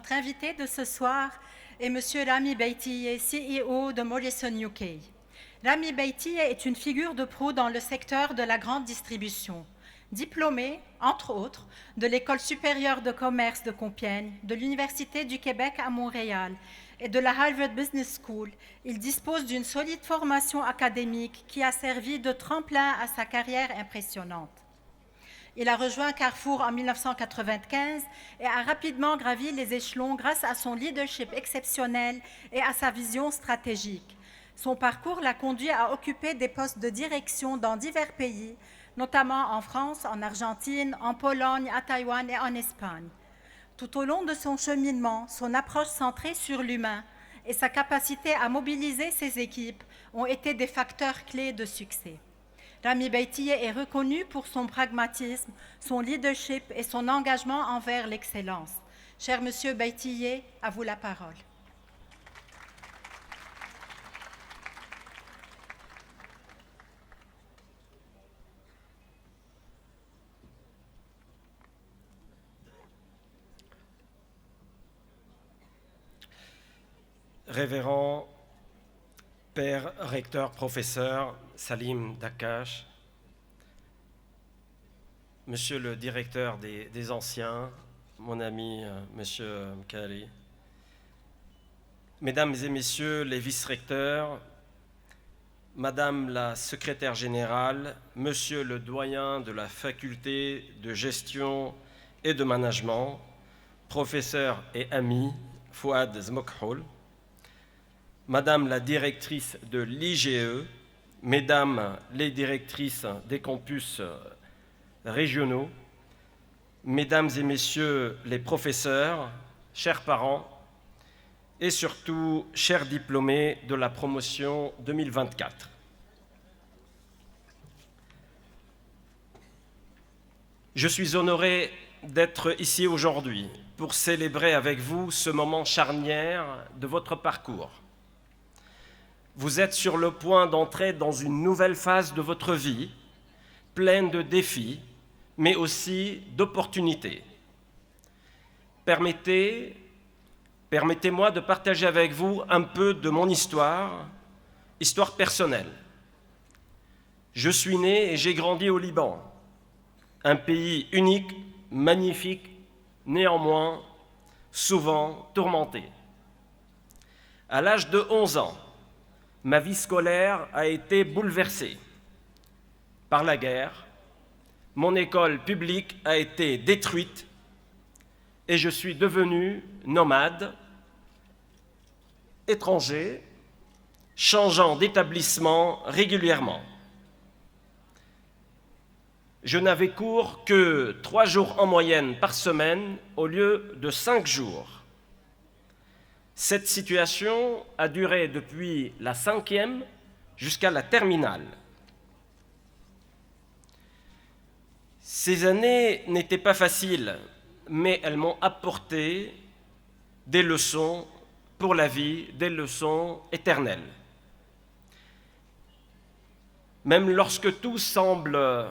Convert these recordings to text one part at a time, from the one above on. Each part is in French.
Notre invité de ce soir est M. Rami Beytiye, CEO de Morrison UK. Rami Beytiye est une figure de proue dans le secteur de la grande distribution. Diplômé, entre autres, de l'École supérieure de commerce de Compiègne, de l'Université du Québec à Montréal et de la Harvard Business School, il dispose d'une solide formation académique qui a servi de tremplin à sa carrière impressionnante. Il a rejoint Carrefour en 1995 et a rapidement gravi les échelons grâce à son leadership exceptionnel et à sa vision stratégique. Son parcours l'a conduit à occuper des postes de direction dans divers pays, notamment en France, en Argentine, en Pologne, à Taïwan et en Espagne. Tout au long de son cheminement, son approche centrée sur l'humain et sa capacité à mobiliser ses équipes ont été des facteurs clés de succès. Rami Beytiye est reconnu pour son pragmatisme, son leadership et son engagement envers l'excellence. Cher Monsieur Beytiye, à vous la parole. Révérend Père, recteur, professeur Salim Dakash, Monsieur le directeur des anciens, mon ami Monsieur Mkali, Mesdames et Messieurs les vice-recteurs, Madame la secrétaire générale, Monsieur le doyen de la faculté de gestion et de management, professeur et ami Fouad Zmokhoul, Madame la directrice de l'IGE, Mesdames les directrices des campus régionaux, Mesdames et Messieurs les professeurs, chers parents et surtout chers diplômés de la promotion 2024. Je suis honoré d'être ici aujourd'hui pour célébrer avec vous ce moment charnière de votre parcours. Vous êtes sur le point d'entrer dans une nouvelle phase de votre vie, pleine de défis, mais aussi d'opportunités. Permettez-moi de partager avec vous un peu de mon histoire personnelle. Je suis né et j'ai grandi au Liban, un pays unique, magnifique, néanmoins souvent tourmenté. À l'âge de 11 ans, ma vie scolaire a été bouleversée par la guerre, mon école publique a été détruite et je suis devenu nomade, étranger, changeant d'établissement régulièrement. Je n'avais cours que 3 jours en moyenne par semaine au lieu de 5 jours. Cette situation a duré depuis la 5e jusqu'à la terminale. Ces années n'étaient pas faciles, mais elles m'ont apporté des leçons pour la vie, des leçons éternelles. Même lorsque tout semble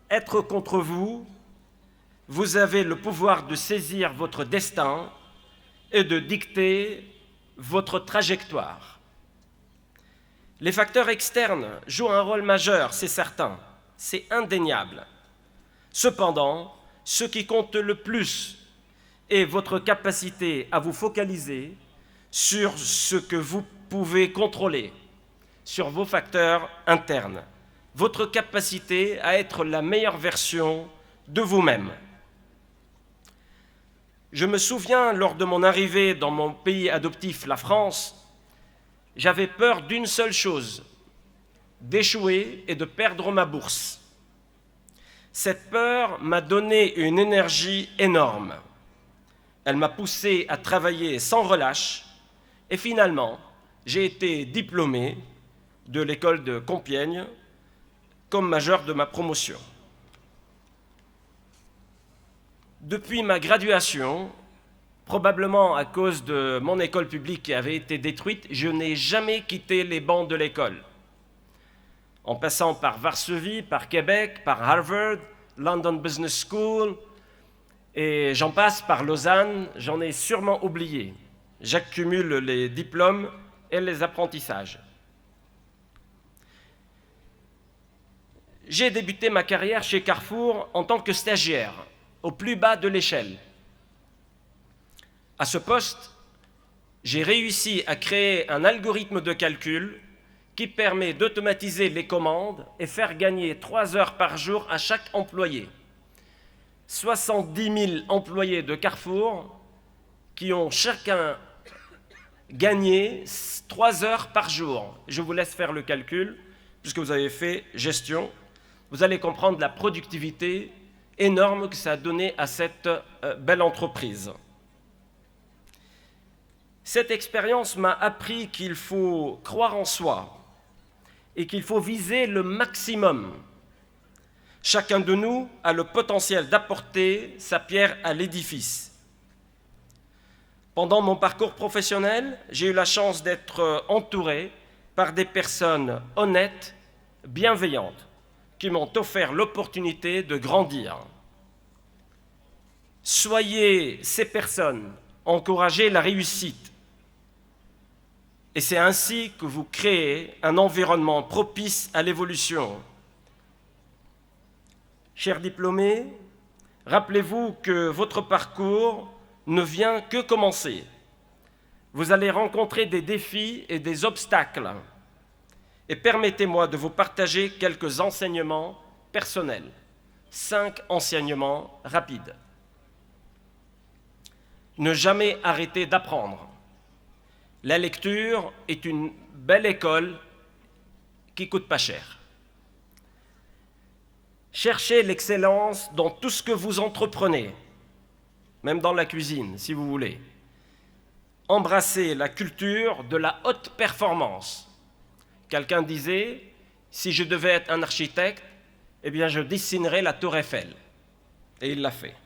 être contre vous, vous avez le pouvoir de saisir votre destin et de dicter votre trajectoire. Les facteurs externes jouent un rôle majeur, c'est certain, c'est indéniable. Cependant, ce qui compte le plus est votre capacité à vous focaliser sur ce que vous pouvez contrôler, sur vos facteurs internes, votre capacité à être la meilleure version de vous-même. Je me souviens, lors de mon arrivée dans mon pays adoptif, la France, j'avais peur d'une seule chose, d'échouer et de perdre ma bourse. Cette peur m'a donné une énergie énorme. Elle m'a poussé à travailler sans relâche et finalement, j'ai été diplômé de l'école de Compiègne comme major de ma promotion. Depuis ma graduation, probablement à cause de mon école publique qui avait été détruite, je n'ai jamais quitté les bancs de l'école. En passant par Varsovie, par Québec, par Harvard, London Business School, Et j'en passe par Lausanne, j'en ai sûrement oublié. J'accumule les diplômes et les apprentissages. J'ai débuté ma carrière chez Carrefour en tant que stagiaire, au plus bas de l'échelle. À ce poste, j'ai réussi à créer un algorithme de calcul qui permet d'automatiser les commandes et faire gagner 3 heures par jour à chaque employé. 70 000 employés de Carrefour qui ont chacun gagné 3 heures par jour. Je vous laisse faire le calcul, puisque vous avez fait gestion. Vous allez comprendre la productivité énorme que ça a donné à cette belle entreprise. Cette expérience m'a appris qu'il faut croire en soi et qu'il faut viser le maximum. Chacun de nous a le potentiel d'apporter sa pierre à l'édifice. Pendant mon parcours professionnel, j'ai eu la chance d'être entouré par des personnes honnêtes, bienveillantes, qui m'ont offert l'opportunité de grandir. Soyez ces personnes, encouragez la réussite. Et c'est ainsi que vous créez un environnement propice à l'évolution. Chers diplômés, rappelez-vous que votre parcours ne vient que commencer. Vous allez rencontrer des défis et des obstacles. Et permettez-moi de vous partager quelques enseignements personnels. 5 enseignements rapides. Ne jamais arrêter d'apprendre. La lecture est une belle école qui ne coûte pas cher. Cherchez l'excellence dans tout ce que vous entreprenez, même dans la cuisine, si vous voulez. Embrassez la culture de la haute performance. Quelqu'un disait, si je devais être un architecte, eh bien je dessinerais la tour Eiffel. Et il l'a fait.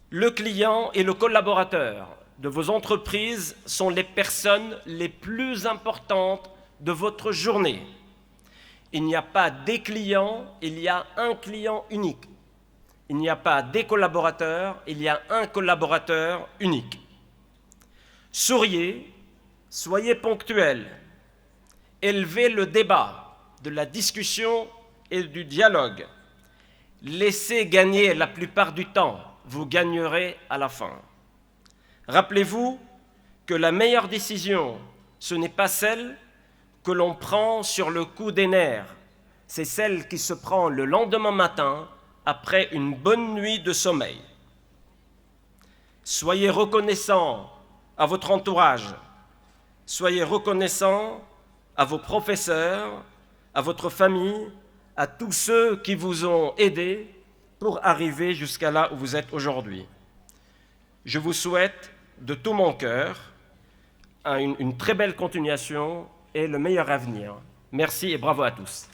Le client et le collaborateur de vos entreprises sont les personnes les plus importantes de votre journée. Il n'y a pas des clients, il y a un client unique. Il n'y a pas des collaborateurs, il y a un collaborateur unique. Souriez, soyez ponctuels, élevez le débat, de la discussion et du dialogue. Laissez gagner la plupart du temps, vous gagnerez à la fin. Rappelez-vous que la meilleure décision, ce n'est pas celle que l'on prend sur le coup des nerfs, c'est celle qui se prend le lendemain matin après une bonne nuit de sommeil. Soyez reconnaissants à votre entourage, soyez reconnaissants à vos professeurs, à votre famille, à tous ceux qui vous ont aidés pour arriver jusqu'à là où vous êtes aujourd'hui. Je vous souhaite de tout mon cœur une très belle continuation et le meilleur avenir. Merci et bravo à tous.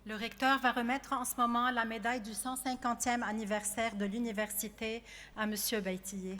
Le recteur va remettre en ce moment la médaille du 150e anniversaire de l'université à M. Beytillier.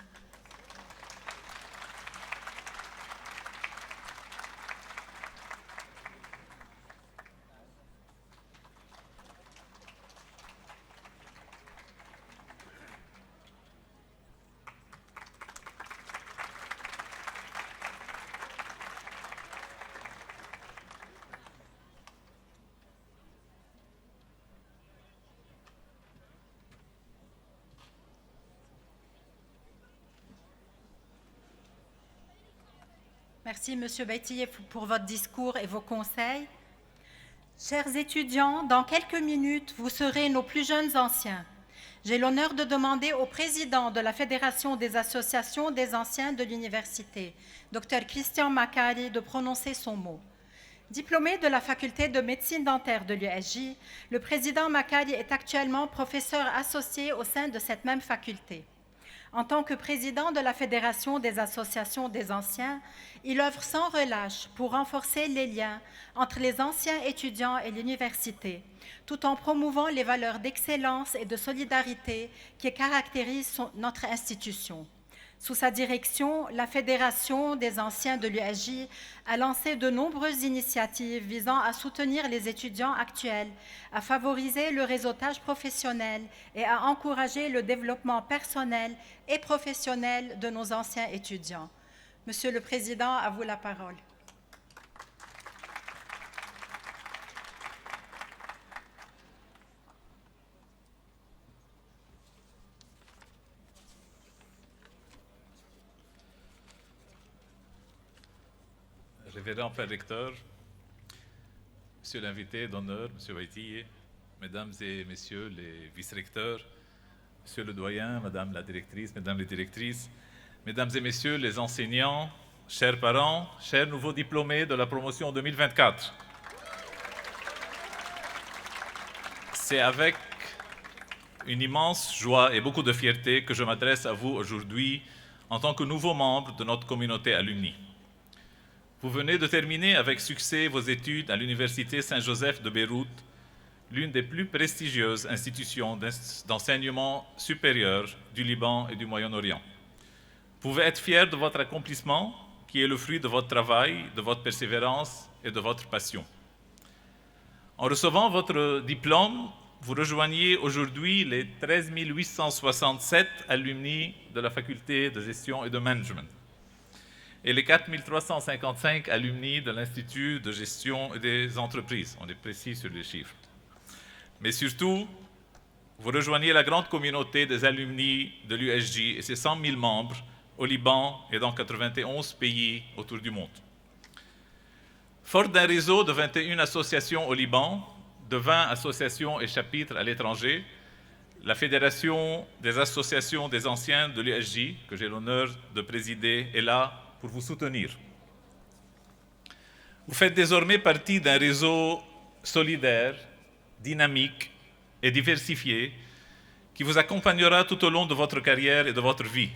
Merci, M. Beytillier, pour votre discours et vos conseils. Chers étudiants, dans quelques minutes, vous serez nos plus jeunes anciens. J'ai l'honneur de demander au président de la Fédération des associations des anciens de l'université, Dr Christian Macari, de prononcer son mot. Diplômé de la faculté de médecine dentaire de l'USJ, le président Macari est actuellement professeur associé au sein de cette même faculté. En tant que président de la Fédération des associations des anciens, il œuvre sans relâche pour renforcer les liens entre les anciens étudiants et l'université, tout en promouvant les valeurs d'excellence et de solidarité qui caractérisent notre institution. Sous sa direction, la Fédération des anciens de l'USJ a lancé de nombreuses initiatives visant à soutenir les étudiants actuels, à favoriser le réseautage professionnel et à encourager le développement personnel et professionnel de nos anciens étudiants. Monsieur le Président, à vous la parole. Révérend Père Recteur, Monsieur l'invité d'honneur, Monsieur Beytiye, Mesdames et Messieurs les vice-recteurs, Monsieur le doyen, Madame la directrice, Mesdames les directrices, Mesdames et Messieurs les enseignants, chers parents, chers nouveaux diplômés de la promotion 2024. C'est avec une immense joie et beaucoup de fierté que je m'adresse à vous aujourd'hui en tant que nouveau membre de notre communauté alumni. Vous venez de terminer avec succès vos études à l'Université Saint-Joseph de Beyrouth, l'une des plus prestigieuses institutions d'enseignement supérieur du Liban et du Moyen-Orient. Vous pouvez être fiers de votre accomplissement, qui est le fruit de votre travail, de votre persévérance et de votre passion. En recevant votre diplôme, vous rejoignez aujourd'hui les 13 867 alumni de la Faculté de gestion et de management et les 4 355 alumni de l'Institut de gestion et des entreprises. On est précis sur les chiffres. Mais surtout, vous rejoignez la grande communauté des alumni de l'USJ et ses 100 000 membres au Liban et dans 91 pays autour du monde. Forte d'un réseau de 21 associations au Liban, de 20 associations et chapitres à l'étranger, la Fédération des associations des anciens de l'USJ, que j'ai l'honneur de présider, est là pour vous soutenir. Vous faites désormais partie d'un réseau solidaire, dynamique et diversifié qui vous accompagnera tout au long de votre carrière et de votre vie.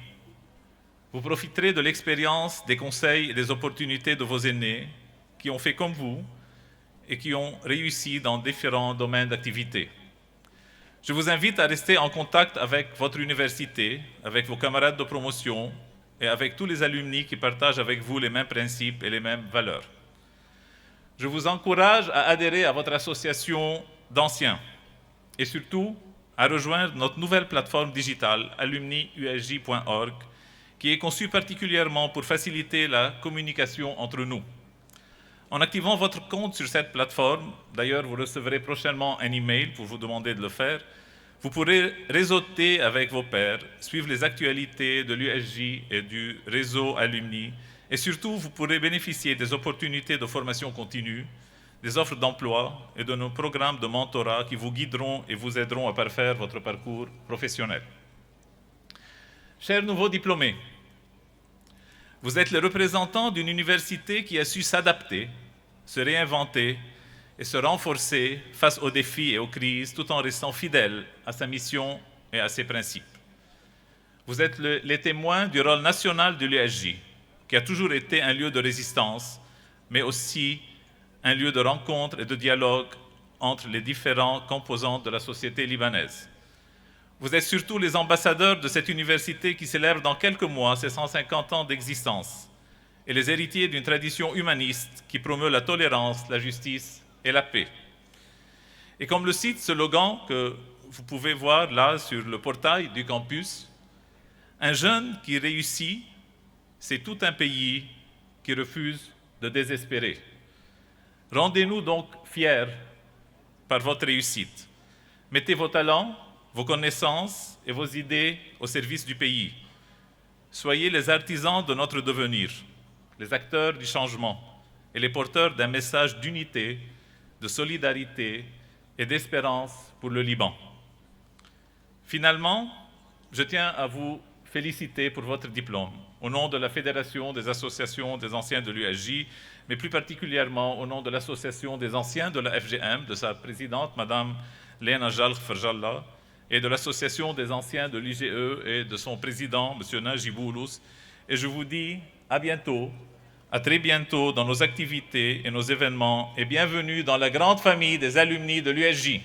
Vous profiterez de l'expérience, des conseils et des opportunités de vos aînés qui ont fait comme vous et qui ont réussi dans différents domaines d'activité. Je vous invite à rester en contact avec votre université, avec vos camarades de promotion et avec tous les alumni qui partagent avec vous les mêmes principes et les mêmes valeurs. Je vous encourage à adhérer à votre association d'anciens et surtout à rejoindre notre nouvelle plateforme digitale alumniusj.org qui est conçue particulièrement pour faciliter la communication entre nous. En activant votre compte sur cette plateforme, d'ailleurs vous recevrez prochainement un email pour vous demander de le faire, vous pourrez réseauter avec vos pairs, suivre les actualités de l'USJ et du réseau alumni, et surtout vous pourrez bénéficier des opportunités de formation continue, des offres d'emploi et de nos programmes de mentorat qui vous guideront et vous aideront à parfaire votre parcours professionnel. Chers nouveaux diplômés, vous êtes les représentants d'une université qui a su s'adapter, se réinventer et se renforcer face aux défis et aux crises tout en restant fidèle à sa mission et à ses principes. Vous êtes les témoins du rôle national de l'USJ, qui a toujours été un lieu de résistance, mais aussi un lieu de rencontre et de dialogue entre les différents composants de la société libanaise. Vous êtes surtout les ambassadeurs de cette université qui célèbre dans quelques mois ses 150 ans d'existence et les héritiers d'une tradition humaniste qui promeut la tolérance, la justice et la paix. Et comme le cite ce slogan que vous pouvez voir là sur le portail du campus, un jeune qui réussit, c'est tout un pays qui refuse de désespérer. Rendez-nous donc fiers par votre réussite. Mettez vos talents, vos connaissances et vos idées au service du pays. Soyez les artisans de notre devenir, les acteurs du changement et les porteurs d'un message d'unité, de solidarité et d'espérance pour le Liban. Finalement, je tiens à vous féliciter pour votre diplôme, au nom de la Fédération des associations des anciens de l'USJ, mais plus particulièrement au nom de l'Association des anciens de la FGM, de sa présidente, Madame Léna Jalkh Ferjallah, et de l'Association des anciens de l'IGE et de son président, M. Naji Boulos. Et je vous dis à bientôt, à très bientôt dans nos activités et nos événements, et bienvenue dans la grande famille des alumni de l'USJ.